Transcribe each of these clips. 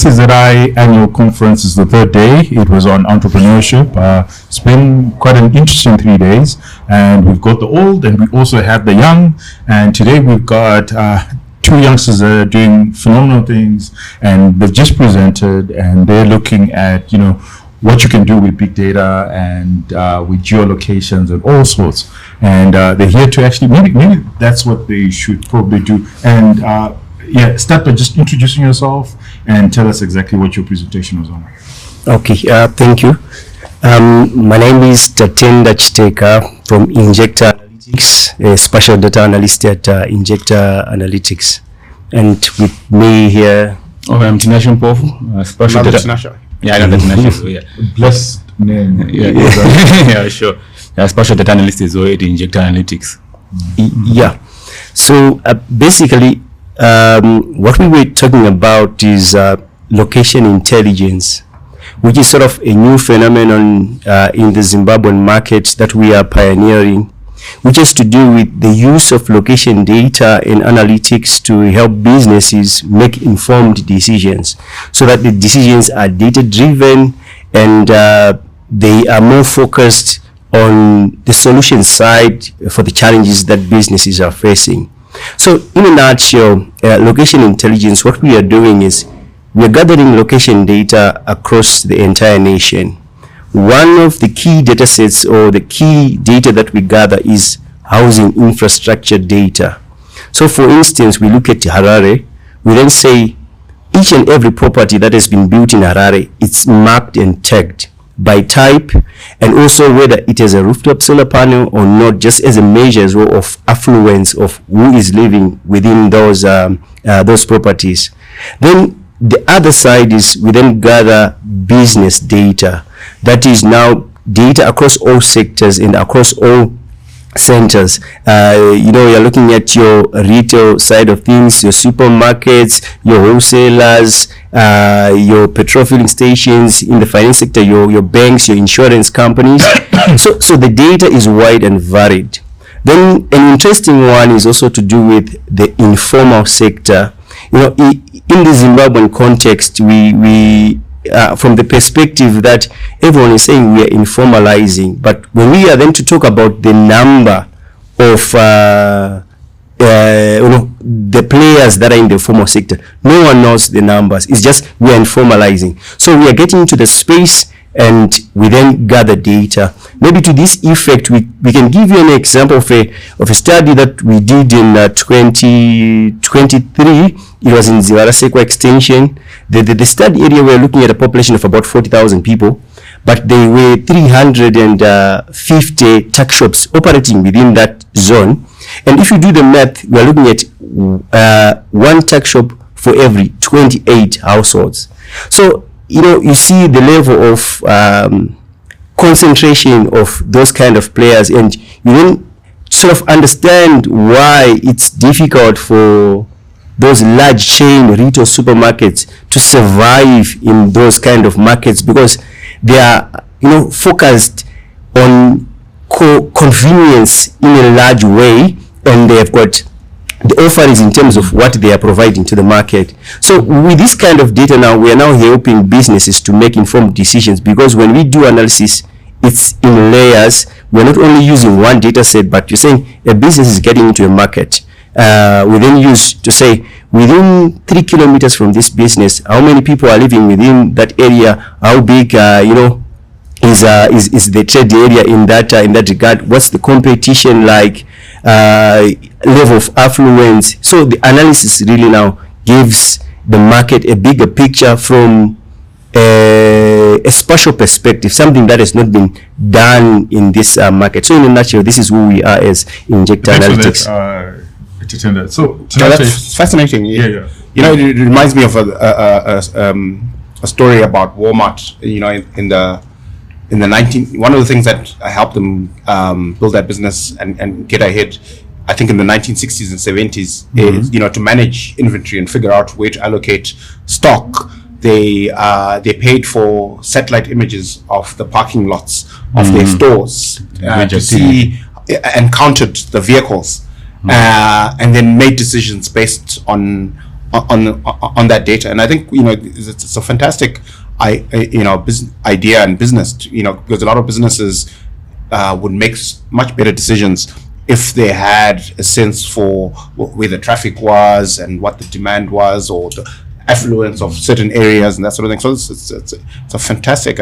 CZI annual conference is the third day. It was on entrepreneurship. It's been quite an interesting 3 days, and we've got the old and we also have the young, and today we've got two youngsters that are doing phenomenal things, and they've just presented, and they're looking at, what you can do with big data and with geolocations and all sorts. And they're here to actually, maybe that's what they should probably do. And start by just introducing yourself and tell us exactly what your presentation was on. Okay, thank you. My name is Tatenda Chiteka from Injecta Analytics, a special data analyst at Injecta Analytics. And with me here... I'm Tinashe Mpofu, special data... Tinashe. Yeah, I know that Tinashe, so yeah. Blessed name. Yeah, sure. Special data analyst is already Injecta Analytics. Yeah. So basically, what we were talking about is location intelligence, which is sort of a new phenomenon in the Zimbabwean market that we are pioneering, which has to do with the use of location data and analytics to help businesses make informed decisions, so that the decisions are data driven and they are more focused on the solution side for the challenges that businesses are facing. So in a nutshell, location intelligence, what we are doing is we are gathering location data across the entire nation. One of the key data sets or the key data that we gather is housing infrastructure data. So for instance, we look at Harare, we then say each and every property that has been built in Harare, it's marked and tagged by type, and also whether it has a rooftop solar panel or not, just as a measure as well of affluence of who is living within those properties. Then the other side is we then gather business data. That is now data across all sectors and across all centers. You're looking at your retail side of things, your supermarkets, your wholesalers, your petrol filling stations, in the finance sector, your banks, your insurance companies. So the data is wide and varied. Then an interesting one is also to do with the informal sector. In the Zimbabwean context, we from the perspective that everyone is saying we are informalizing, but when we are then to talk about the number of the players that are in the formal sector, no one knows the numbers. It's just we are informalizing. So we are getting into the space and we then gather data. Maybe to this effect, we can give you an example of a study that we did in 2023. It was in Zivarasekwa extension. The study area, we were looking at a population of about 40,000 people, but there were 350 tuck shops operating within that zone. And if you do the math, we are looking at one tuck shop for every 28 households. So you see the level of concentration of those kind of players, and you then sort of understand why it's difficult for those large chain retail supermarkets to survive in those kind of markets, because they are focused on convenience in a large way, and they have got the offerings in terms of what they are providing to the market. So with this kind of data now, we are now helping businesses to make informed decisions, because when we do analysis, it's in layers. We're not only using one data set, but you're saying a business is getting into a market. We then use to say within 3 kilometers from this business, how many people are living within that area, how big is the trade area in that regard, what's the competition like, level of affluence. So the analysis really now gives the market a bigger picture from a spatial perspective, something that has not been done in this market. So in a nutshell, this is who we are as Injecta Analytics. So that's fascinating. Yeah. It reminds me of a story about Walmart. In the one of the things that helped them build that business and get ahead, I think in the 1960s and 70s, is to manage inventory and figure out where to allocate stock. They paid for satellite images of the parking lots of their stores to see and counted the vehicles, and then made decisions based on on that data. And I think it's a fantastic business idea and business, because a lot of businesses would make much better decisions if they had a sense for where the traffic was and what the demand was, or the affluence of certain areas and that sort of thing. So it's a fantastic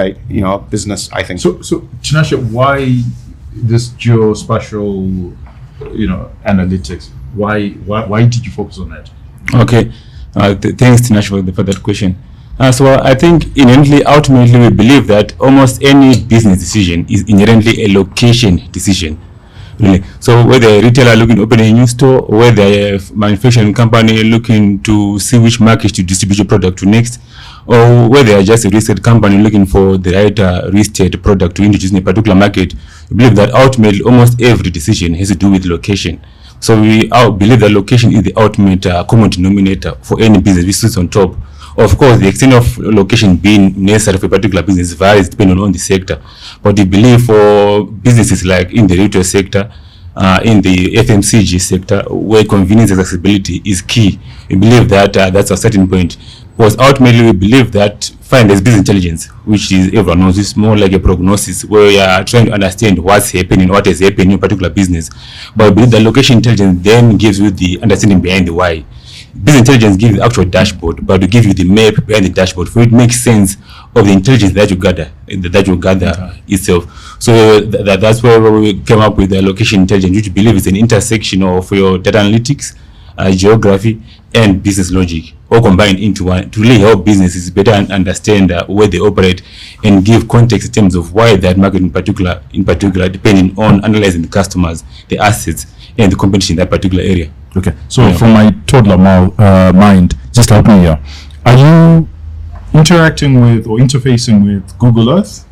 business, I think. So Tinashe, why this geospatial analytics? Why did you focus on that? Okay, thanks Tinashe for that question. So I think inherently, ultimately, we believe that almost any business decision is inherently a location decision. Really. So whether a retailer looking to open a new store, or whether a manufacturing company looking to see which market to distribute your product to next, or whether just a real estate company looking for the right real estate product to introduce in a particular market, we believe that ultimately almost every decision has to do with location. So we believe that location is the ultimate common denominator for any business which sits on top. Of course, the extent of location being necessary for a particular business varies depending on the sector. But we believe for businesses like in the retail sector, in the FMCG sector, where convenience and accessibility is key, we believe that that's a certain point. Because ultimately, we believe that there's business intelligence, which is everyone knows, it's more like a prognosis where you are trying to understand what's happening, what is happening in a particular business. But we believe that location intelligence then gives you the understanding behind the why. Business intelligence gives the actual dashboard, but to give you the map behind the dashboard for it makes sense of the intelligence that you gather itself. So that's where we came up with the location intelligence, which we believe is an intersection of your data analytics, geography, and business logic, all combined into one to really help businesses better understand where they operate and give context in terms of why that market in particular, depending on analyzing the customers, the assets, and the competition in that particular area. Okay, so from my toddler mind, just help me here. Are you interacting with or interfacing with Google Earth,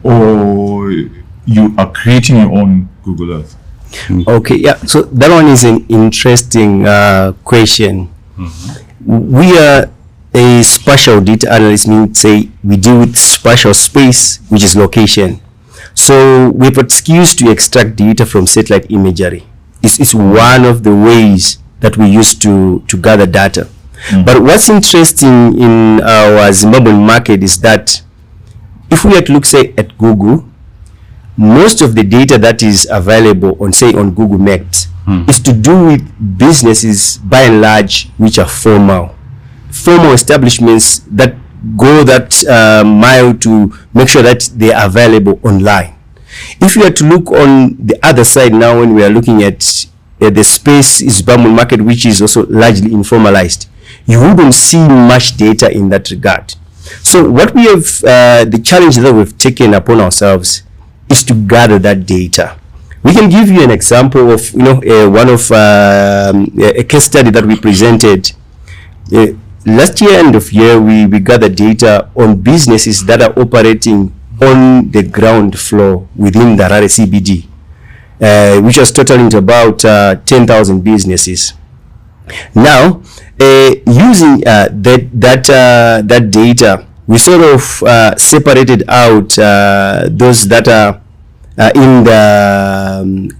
or you are creating your own Google Earth? Okay, yeah, so that one is an interesting question. We are a spatial data analyst, means we deal with spatial space, which is location. So we've got skills to extract data from satellite imagery. It's one of the ways that we use to gather data. But what's interesting in our Zimbabwean market is that if we look, say, at Google, most of the data that is available on Google Maps is to do with businesses, by and large, which are formal establishments that go that mile to make sure that they are available online. If you are to look on the other side now, when we are looking at the space Zimbabwean market, which is also largely informalized, you wouldn't see much data in that regard. So what we have, the challenge that we've taken upon ourselves is to gather that data. We can give you an example of, one of a case study that we presented. Last year, end of year, we gathered data on businesses that are operating on the ground floor within the Harare CBD, which was totaling to about 10,000 businesses. Now, using that data, we sort of separated out those that are in the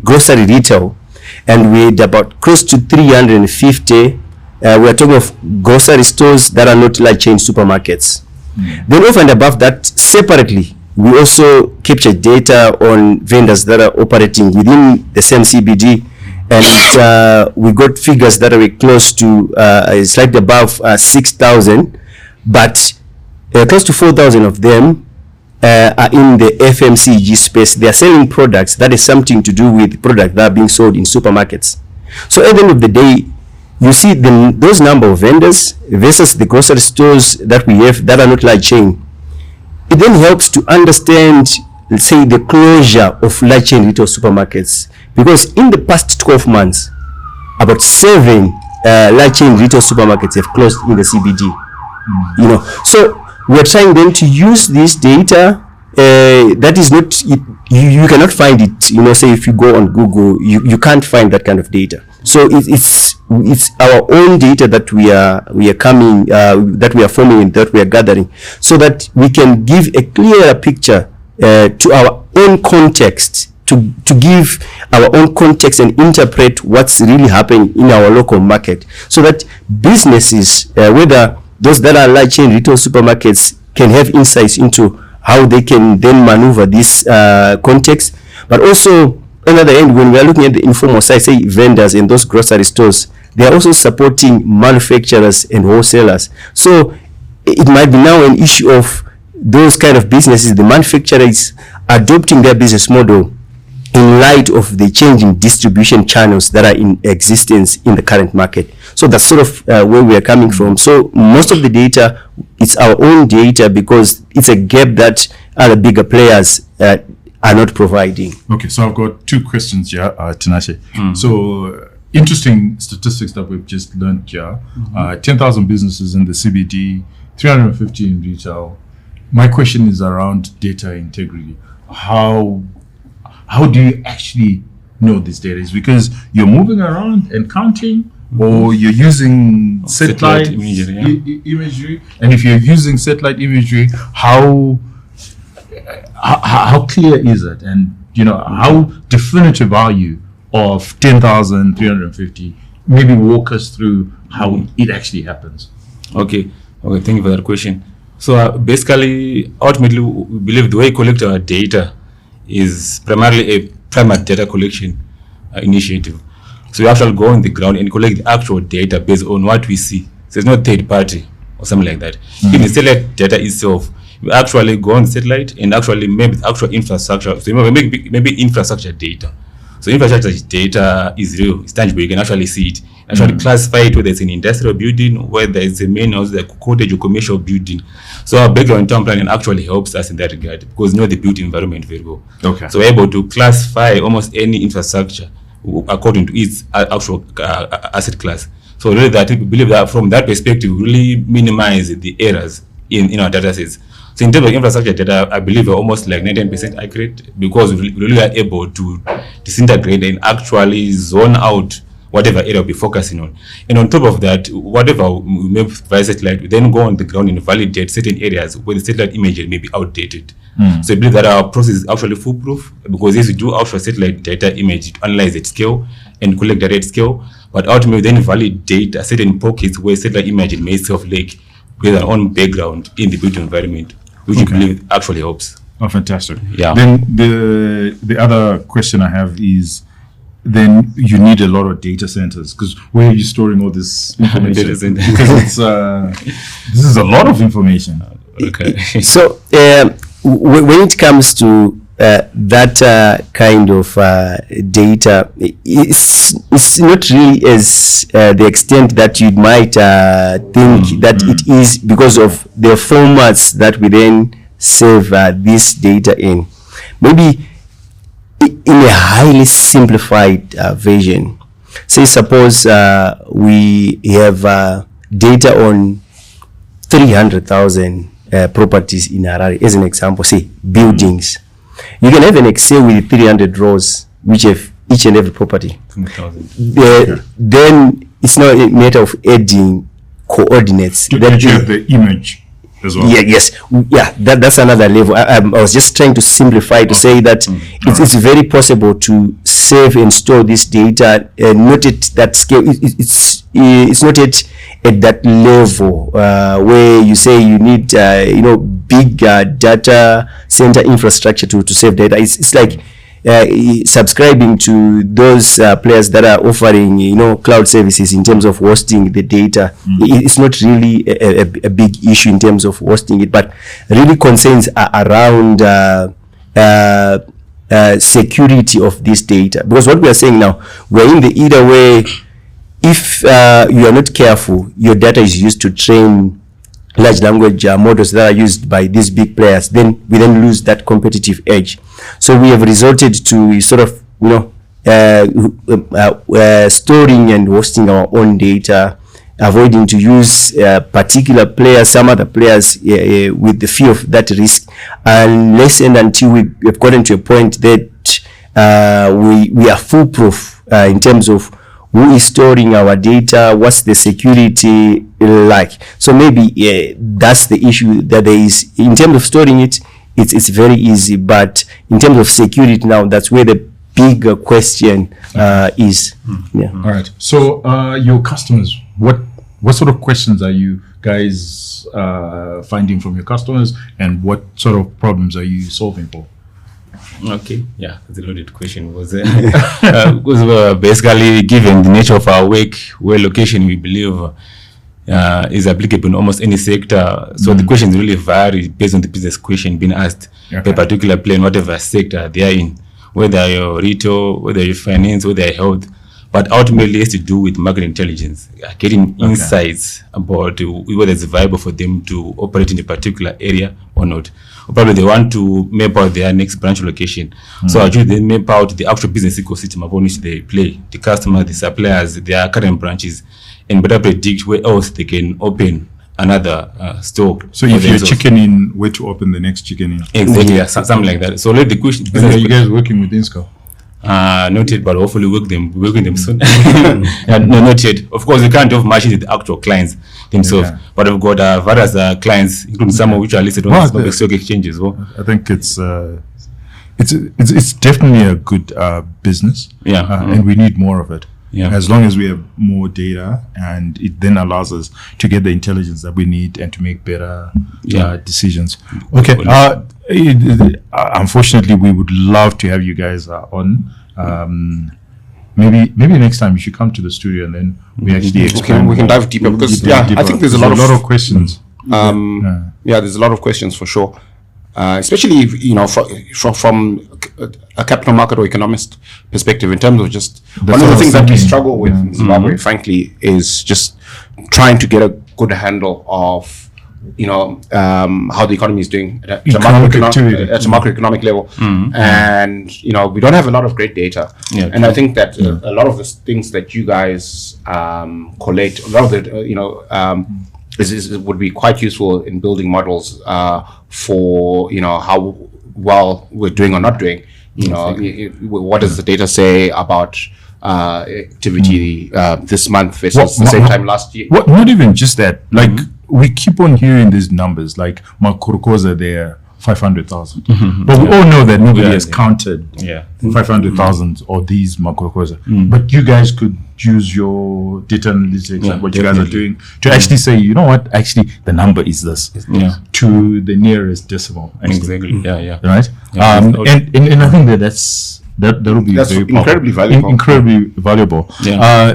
grocery retail, and we had about close to 350. We are talking of grocery stores that are not like chain supermarkets. Then over and above that, separately, we also capture data on vendors that are operating within the same CBD, and we got figures that are close to slightly above 6,000, but close to 4,000 of them are in the FMCG space. They are selling products that is something to do with products that are being sold in supermarkets. So at the end of the day, you see those number of vendors versus the grocery stores that we have that are not large chain. It then helps to understand, let's say, the closure of large chain retail supermarkets, because in the past 12 months, about 7 large chain retail supermarkets have closed in the CBD. So we're trying then to use this data. That is not, you cannot find it. Say if you go on Google, you can't find that kind of data. So it's our own data that we are forming and that we are gathering, so that we can give a clearer picture to our own context to give our own context and interpret what's really happening in our local market, so that businesses, whether those that are large chain retail supermarkets, can have insights into how they can then maneuver this context. But also, on the other end, when we are looking at the informal side, say vendors and those grocery stores, they are also supporting manufacturers and wholesalers. So it might be now an issue of those kind of businesses, the manufacturers adopting their business model in light of the changing distribution channels that are in existence in the current market. So that's sort of where we are coming from. So most of the data, it's our own data, because it's a gap that other bigger players are not providing. Okay, so I've got two questions here, Tinashe. So interesting statistics that we've just learned here. 10,000 businesses in the CBD, 350 in retail. My question is around data integrity. How do you actually know this data? Is because you're moving around and counting, or you're using satellite imagery? And if you're using satellite imagery, how clear is it? And how definitive are you of 10,350? Maybe walk us through how it actually happens. Okay, thank you for that question. So basically, ultimately, we believe the way we collect our data is primarily a primary data collection initiative. So you actually go on the ground and collect the actual data based on what we see. So it's not third party or something like that. In the satellite data itself, you actually go on the satellite and actually map the actual infrastructure. So maybe infrastructure data. So infrastructure data is real, it's tangible. You can actually see it. Actually classify it, whether it's an industrial building, whether it's a main house, like cottage or commercial building. So our background in town planning actually helps us in that regard, because we know the built environment very well. Okay. So we're able to classify almost any infrastructure according to its actual asset class. So really, that we believe that from that perspective, we really minimize the errors in our data sets. So in terms of infrastructure data, I believe we're almost like 99% accurate, because we really are able to disintegrate and actually zone out whatever area we'll be focusing on. And on top of that, whatever we map via satellite, we then go on the ground and validate certain areas where the satellite imagery may be outdated. So I believe that our process is actually foolproof, because yes, we do actual satellite data image to analyze at scale and collect data at scale, but ultimately then validate certain pockets where satellite imagery may self-lake with our own background in the built environment, which I believe actually helps. Oh, fantastic. Yeah. Then the other question I have is, then you need a lot of data centers, because where are you storing all this information? Data center. Because it's this is a lot of information. Okay. So when it comes to that kind of data, it's not really as the extent that you might think that it is, because of the formats that we then save this data in. Maybe in a highly simplified version, say suppose we have data on 300,000 properties in Harare, as an example, say buildings. You can have an Excel with 300 rows which have each and every property. Then it's not a matter of adding coordinates. That you have the image as well. That's another level. I was just trying to simplify to say that it's very possible to save and store this data, not at that scale. It's not at that level where you say you need big data center infrastructure to save data. It's like subscribing to those players that are offering cloud services in terms of hosting the data. It's not really a big issue in terms of hosting it, but really concerns are around security of this data. Because what we are saying now, we're in the either way. If you are not careful, your data is used to train large language models that are used by these big players, then we lose that competitive edge. So we have resorted to sort of storing and hosting our own data, avoiding to use particular players, some other players with the fear of that risk, unless and until we have gotten to a point that we are foolproof in terms of who is storing our data, what's the security like. So maybe that's the issue that there is in terms of storing it. it's very easy. But in terms of security now, that's where the bigger question is. Yeah. All right. So your customers, what sort of questions are you guys finding from your customers, and what sort of problems are you solving for? Okay, yeah, that's a loaded question. Was because basically, given the nature of our work, where location we believe is applicable in almost any sector, so the questions really vary based on the business question being asked by a particular player in whatever sector they are in, whether you're retail, whether you're finance, whether you're health. But ultimately, it has to do with market intelligence, getting insights about whether it's viable for them to operate in a particular area or not. Or probably they want to map out their next branch location. So actually, they map out the actual business ecosystem upon which they play, the customers, the suppliers, their current branches, and better predict where else they can open another store. So if you're chicken in, where to open the next chicken in? Exactly, yeah, something like that. So let the question. Are you guys working with Insco? Not yet, but hopefully working them soon. No, not yet. Of course, we can't have matches with the actual clients themselves, but we've got various clients, including some of which are listed on the stock exchanges. I think it's definitely a good business. And we need more of it. As long as we have more data, and it then allows us to get the intelligence that we need and to make better decisions. Okay. Unfortunately, we would love to have you guys on. Maybe next time you should come to the studio, and then we actually explain. We can dive deeper, because I think there's a lot of questions. There's a lot of questions for sure. Especially if, from a capital market or economist perspective, in terms of just one of the things that we struggle with in Zimbabwe, frankly, is just trying to get a good handle of how the economy is doing at a macroeconomic level, and we don't have a lot of great data, and I think that a lot of the things that you guys collate, a lot of it would be quite useful in building models for how well we're doing or not doing. What does the data say about activity this month versus the same time last year? Not even just that. Like we keep on hearing these numbers, like Makurukoza there, 500,000. But we all know that nobody has counted 500,000 or these Makurukoza. But you guys could use your data analytics and what you guys are doing to actually say, you know what, actually the number is this to the nearest decimal. Exactly. Right? And I think that will be very incredibly valuable. Incredibly valuable.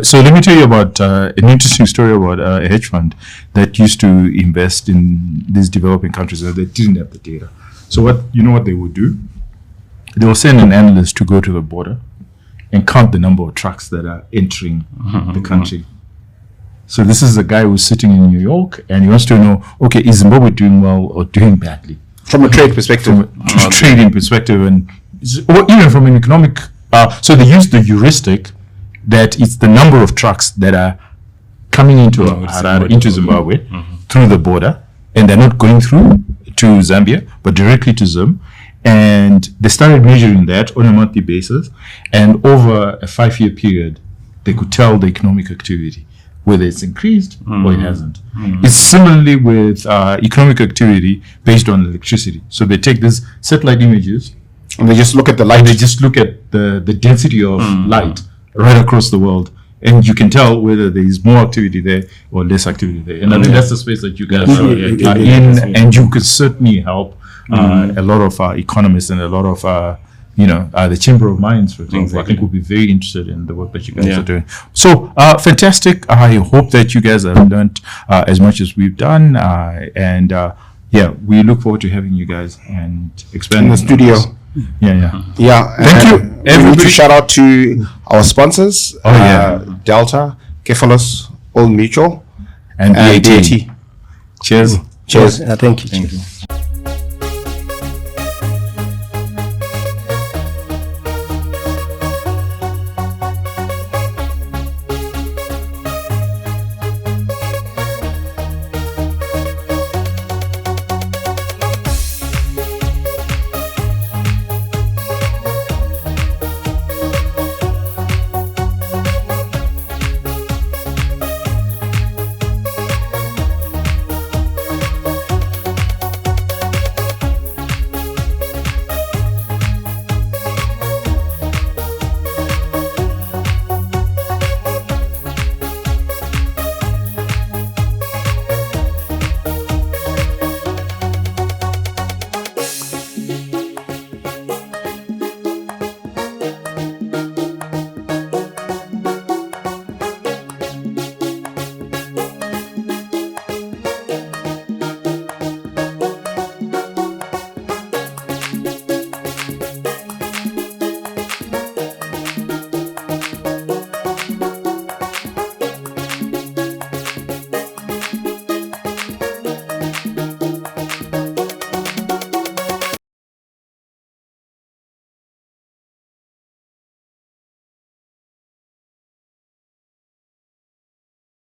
So let me tell you about an interesting story about a hedge fund that used to invest in these developing countries and they didn't have the data. So what they would do? They will send an analyst to go to the border and count the number of trucks that are entering the country. So this is a guy who's sitting in New York and he wants to know, okay, is Zimbabwe doing well or doing badly? From a trade perspective. From a trading perspective, or even from an economic. So they use the heuristic that it's the number of trucks that are coming into Zimbabwe through the border, and they're not going through to Zambia, but directly to Zim. And they started measuring that on a monthly basis, and over a 5-year period, they could tell the economic activity, whether it's increased or it hasn't. It's similarly with economic activity based on electricity. So they take these satellite images, and they just look at the light. They just look at the density of light right across the world. And you can tell whether there is more activity there or less activity there. And I think that's the space that you guys are in. And you could certainly help a lot of economists and a lot of, the Chamber of Mines, for example. I think would be very interested in the work that you guys are doing. So, fantastic. I hope that you guys have learned as much as we've done. We look forward to having you guys and expand in the studio. Thank you. We need to shout out to our sponsors, Delta, Kefalos, Old Mutual, and BAT. Cheers. Thank you.